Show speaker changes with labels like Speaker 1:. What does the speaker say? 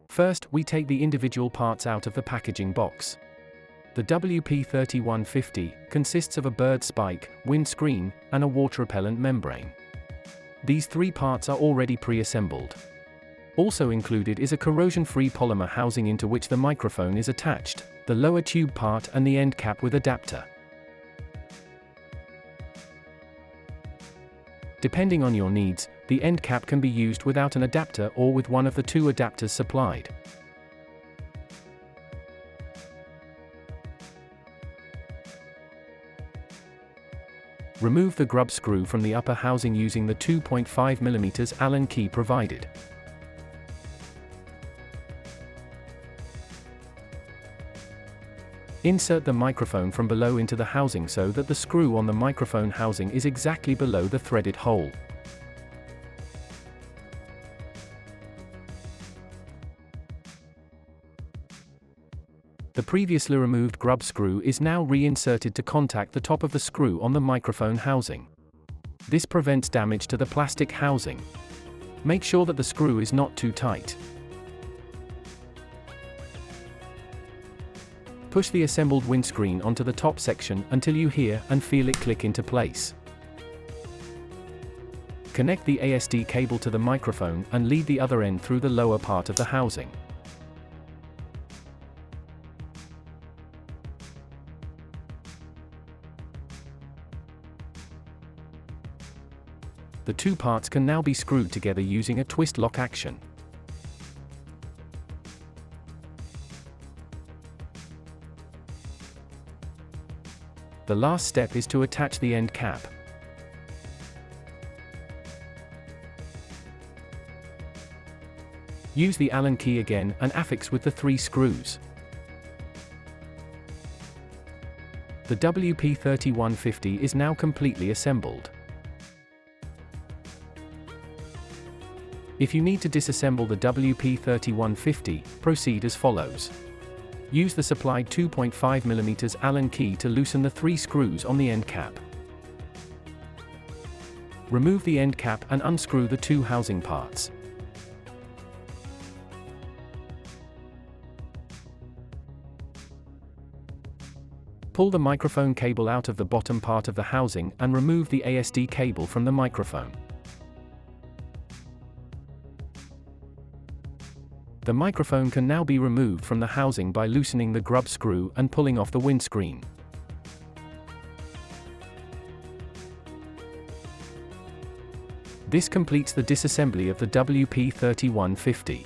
Speaker 1: First, we take the individual parts out of the packaging box. The WP30-150 consists of a bird spike, windscreen, and a water-repellent membrane. These three parts are already pre-assembled. Also included is a corrosion-free polymer housing into which the microphone is attached, the lower tube part and the end cap with adapter. Depending on your needs, the end cap can be used without an adapter or with one of the two adapters supplied. Remove the grub screw from the upper housing using the 2.5 mm Allen key provided. Insert the microphone from below into the housing so that the screw on the microphone housing is exactly below the threaded hole. The previously removed grub screw is now reinserted to contact the top of the screw on the microphone housing. This prevents damage to the plastic housing. Make sure that the screw is not too tight. Push the assembled windscreen onto the top section until you hear and feel it click into place. Connect the ASD cable to the microphone and lead the other end through the lower part of the housing. The two parts can now be screwed together using a twist lock action. The last step is to attach the end cap. Use the Allen key again and affix with the 3 screws. The WP30-150 is now completely assembled. If you need to disassemble the WP30-150, proceed as follows. Use the supplied 2.5 mm Allen key to loosen the 3 screws on the end cap. Remove the end cap and unscrew the 2 housing parts. Pull the microphone cable out of the bottom part of the housing and remove the ASD cable from the microphone. The microphone can now be removed from the housing by loosening the grub screw and pulling off the windscreen. This completes the disassembly of the WP30-150.